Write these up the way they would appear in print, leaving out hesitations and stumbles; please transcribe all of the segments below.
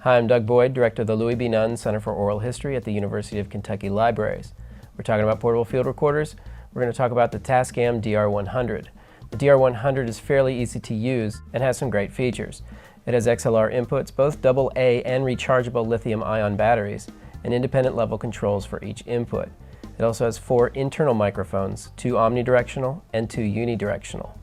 Hi, I'm Doug Boyd, Director of the Louie B. Nunn Center for Oral History at the University of Kentucky Libraries. We're talking about portable field recorders. We're going to talk about the Tascam DR100. The DR100 is fairly easy to use and has some great features. It has XLR inputs, both AA and rechargeable lithium-ion batteries, and independent level controls for each input. It also has 4 internal microphones, 2 omnidirectional and 2 unidirectional.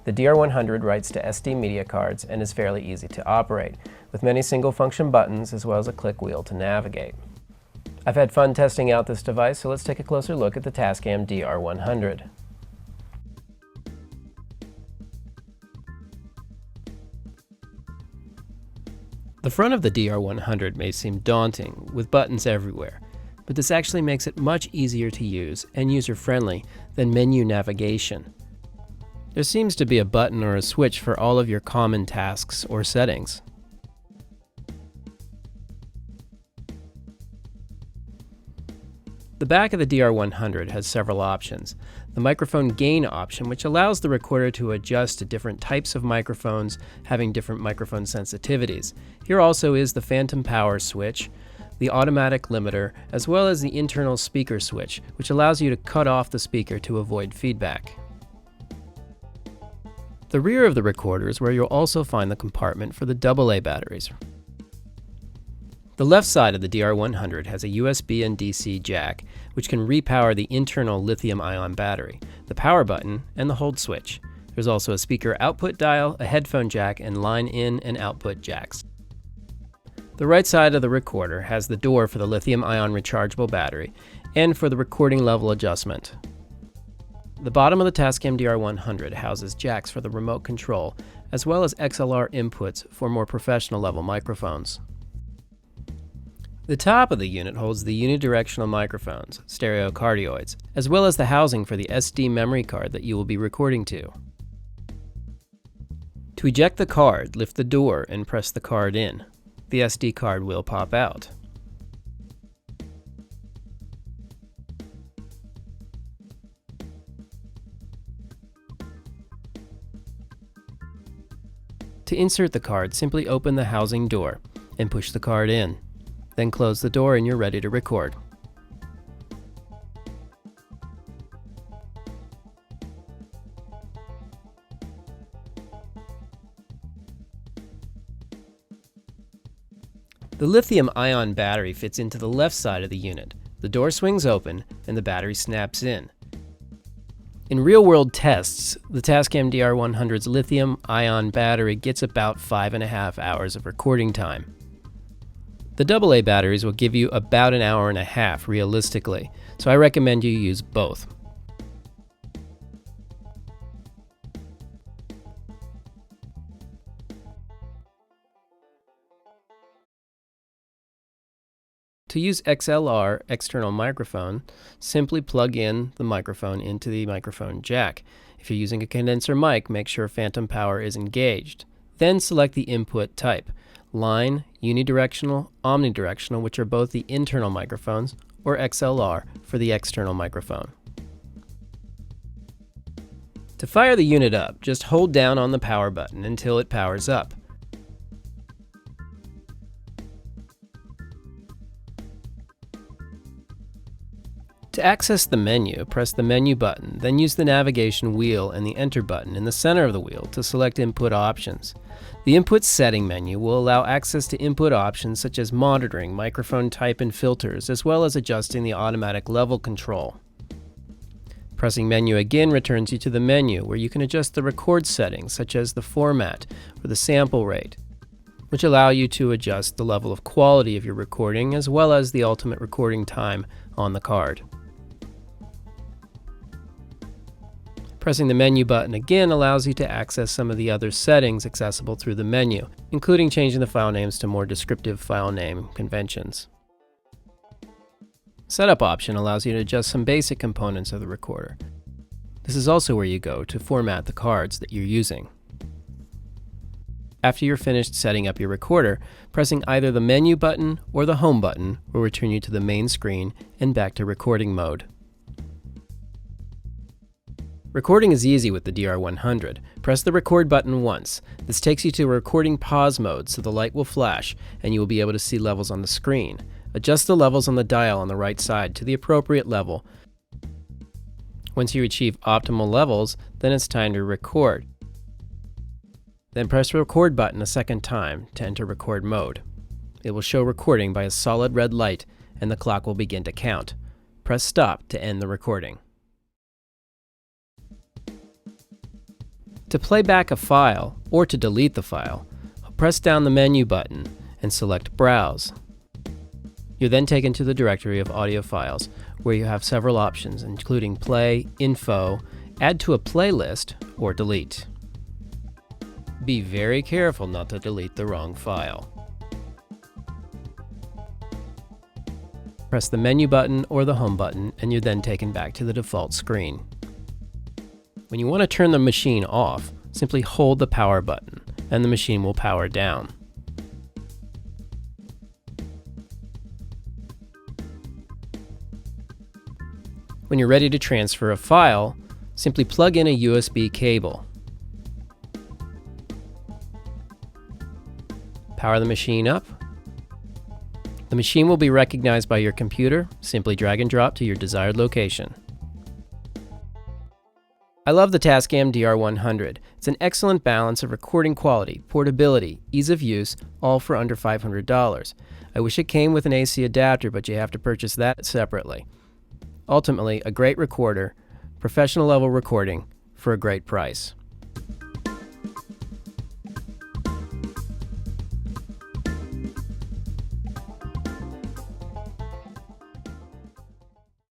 The DR100 writes to SD media cards and is fairly easy to operate, with many single-function buttons as well as a click wheel to navigate. I've had fun testing out this device, so let's take a closer look at the Tascam DR100. The front of the DR100 may seem daunting, with buttons everywhere, but this actually makes it much easier to use and user-friendly than menu navigation. There seems to be a button or a switch for all of your common tasks or settings. The back of the DR100 has several options. The microphone gain option, which allows the recorder to adjust to different types of microphones having different microphone sensitivities. Here also is the phantom power switch, the automatic limiter, as well as the internal speaker switch, which allows you to cut off the speaker to avoid feedback. The rear of the recorder is where you'll also find the compartment for the AA batteries. The left side of the DR100 has a USB and DC jack, which can repower the internal lithium-ion battery, the power button, and the hold switch. There's also a speaker output dial, a headphone jack, and line in and output jacks. The right side of the recorder has the door for the lithium-ion rechargeable battery and for the recording level adjustment. The bottom of the Tascam DR100 houses jacks for the remote control, as well as XLR inputs for more professional level microphones. The top of the unit holds the unidirectional microphones, stereo cardioids, as well as the housing for the SD memory card that you will be recording to. To eject the card, lift the door and press the card in. The SD card will pop out. To insert the card, simply open the housing door and push the card in. Then close the door and you're ready to record. The lithium-ion battery fits into the left side of the unit. The door swings open and the battery snaps in. In real-world tests, the Tascam DR100's lithium-ion battery gets about 5.5 hours of recording time. The AA batteries will give you about an hour and a half realistically, so I recommend you use both. To use XLR external microphone, simply plug in the microphone into the microphone jack. If you're using a condenser mic, make sure phantom power is engaged. Then select the input type: line, unidirectional, omnidirectional, which are both the internal microphones, or XLR for the external microphone. To fire the unit up, just hold down on the power button until it powers up. To access the menu, press the menu button, then use the navigation wheel and the enter button in the center of the wheel to select input options. The input setting menu will allow access to input options such as monitoring, microphone type, and filters, as well as adjusting the automatic level control. Pressing menu again returns you to the menu where you can adjust the record settings such as the format or the sample rate, which allow you to adjust the level of quality of your recording as well as the ultimate recording time on the card. Pressing the menu button again allows you to access some of the other settings accessible through the menu, including changing the file names to more descriptive file name conventions. Setup option allows you to adjust some basic components of the recorder. This is also where you go to format the cards that you're using. After you're finished setting up your recorder, pressing either the menu button or the home button will return you to the main screen and back to recording mode. Recording is easy with the DR100. Press the record button once. This takes you to a recording pause mode so the light will flash and you will be able to see levels on the screen. Adjust the levels on the dial on the right side to the appropriate level. Once you achieve optimal levels, then it's time to record. Then press the record button a second time to enter record mode. It will show recording by a solid red light and the clock will begin to count. Press stop to end the recording. To play back a file or to delete the file, press down the menu button and select Browse. You're then taken to the directory of audio files where you have several options including Play, Info, Add to a Playlist, or Delete. Be very careful not to delete the wrong file. Press the menu button or the home button and you're then taken back to the default screen. When you want to turn the machine off, simply hold the power button and the machine will power down. When you're ready to transfer a file, simply plug in a USB cable. Power the machine up. The machine will be recognized by your computer. Simply drag and drop to your desired location. I love the Tascam DR100. It's an excellent balance of recording quality, portability, ease of use, all for under $500. I wish it came with an AC adapter, but you have to purchase that separately. Ultimately, a great recorder, professional level recording for a great price.